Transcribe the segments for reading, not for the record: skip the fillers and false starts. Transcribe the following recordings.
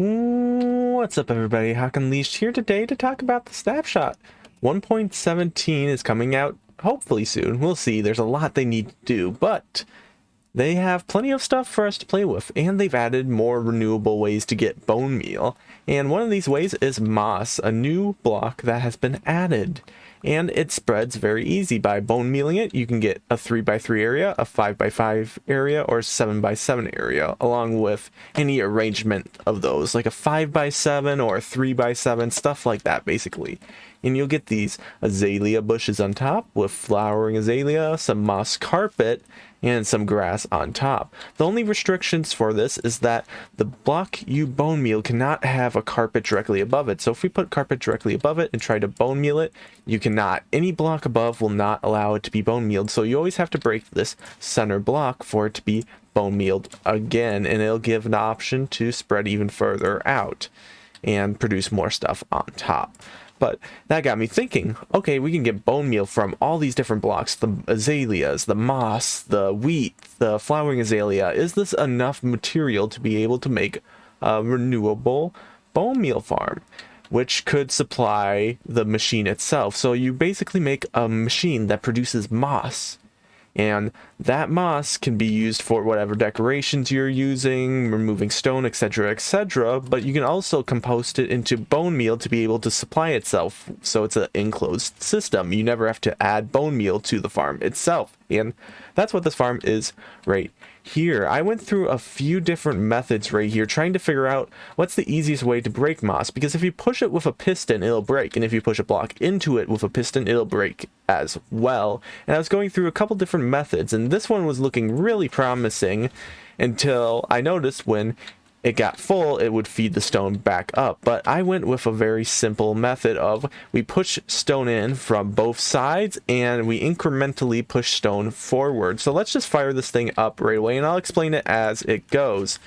What's up, everybody? Hawk Unleashed here today to talk about the Snapshot. 1.17 is coming out hopefully soon. We'll see. There's a lot they need to do, but they have plenty of stuff for us to play with, and they've added more renewable ways to get bone meal. And one of these ways is moss, a new block that has been added. And it spreads very easy. By bone mealing it, you can get a 3x3 area, a 5x5 area, or 7x7 area, along with any arrangement of those, like a 5x7 or a 3x7, stuff like that, basically. And you'll get these azalea bushes on top with flowering azalea, some moss carpet, and some grass on top. The only restrictions for this is that the block you bone meal cannot have a carpet directly above it. So if we put carpet directly above it and try to bone meal it, you cannot. Any block above will not allow it to be bone mealed. So you always have to break this center block for it to be bone mealed again, and it'll give an option to spread even further out and produce more stuff on top. But that got me thinking, okay, we can get bone meal from all these different blocks, the azaleas, the moss, the wheat, the flowering azalea. Is this enough material to be able to make a renewable bone meal farm, which could supply the machine itself? So you basically make a machine that produces moss, and that moss can be used for whatever decorations you're using, removing stone, etc., etc. But you can also compost it into bone meal to be able to supply itself. So it's an enclosed system. You never have to add bone meal to the farm itself. And that's what this farm is right here. I went through a few different methods right here trying to figure out what's the easiest way to break moss, because if you push it with a piston it'll break, and if you push a block into it with a piston it'll break as well. And I was going through a couple different methods, and this one was looking really promising until I noticed when it got full it would feed the stone back up. But I went with a very simple method of we push stone in from both sides and we incrementally push stone forward. So let's just fire this thing up right away and I'll explain it as it goes.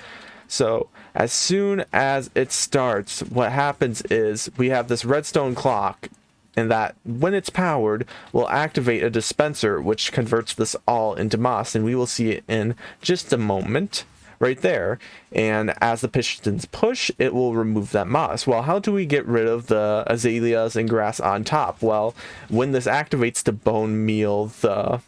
So as soon as it starts, what happens is we have this redstone clock, and that when it's powered will activate a dispenser which converts this all into moss, and we will see it in just a moment right there. And as the pistons push, it will remove that moss. Well, how do we get rid of the azaleas and grass on top? Well, when this activates to bone meal the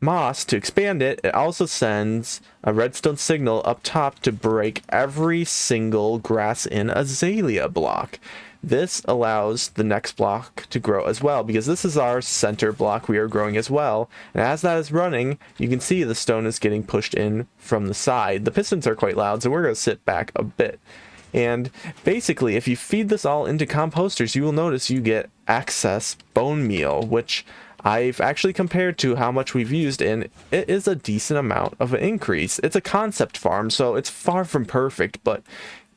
moss to expand it, it also sends a redstone signal up top to break every single grass in azalea block. This allows the next block to grow as well, because this is our center block we are growing as well. And as that is running, you can see the stone is getting pushed in from the side. The pistons are quite loud, so we're going to sit back a bit. And basically, if you feed this all into composters, you will notice you get excess bone meal, which I've actually compared to how much we've used, and it is a decent amount of an increase. It's a concept farm, so it's far from perfect, but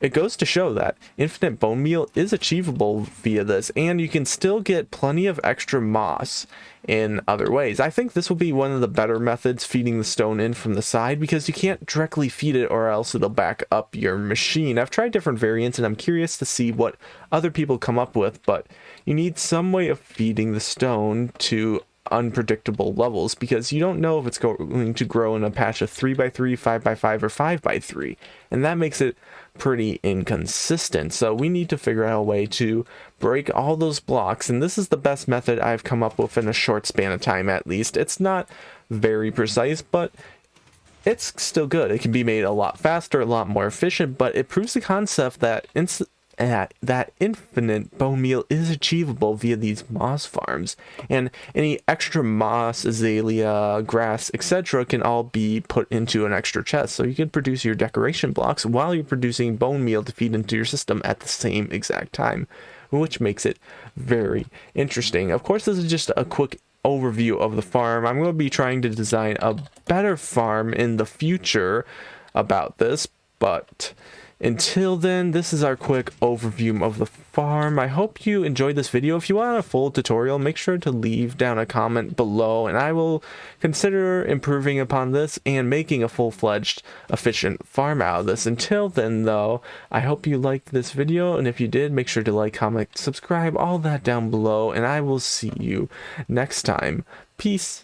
it goes to show that infinite bone meal is achievable via this, and you can still get plenty of extra moss in other ways. I think this will be one of the better methods, feeding the stone in from the side, because you can't directly feed it or else it'll back up your machine. I've tried different variants and I'm curious to see what other people come up with, but you need some way of feeding the stone to unpredictable levels, because you don't know if it's going to grow in a patch of 3x3, 5x5, or 5x3, and that makes it pretty inconsistent. So we need to figure out a way to break all those blocks, and this is the best method I've come up with in a short span of time. At least it's not very precise, but it's still good. It can be made a lot faster, a lot more efficient, but it proves the concept that that infinite bone meal is achievable via these moss farms, and any extra moss, azalea, grass, etc. can all be put into an extra chest, so you can produce your decoration blocks while you're producing bone meal to feed into your system at the same exact time, which makes it very interesting. Of course, this is just a quick overview of the farm. I'm going to be trying to design a better farm in the future about this, but until then, this is our quick overview of the farm. I hope you enjoyed this video. If you want a full tutorial, make sure to leave down a comment below, and I will consider improving upon this and making a full-fledged, efficient farm out of this. Until then, though, I hope you liked this video, and if you did, make sure to like, comment, subscribe, all that down below, and I will see you next time. Peace.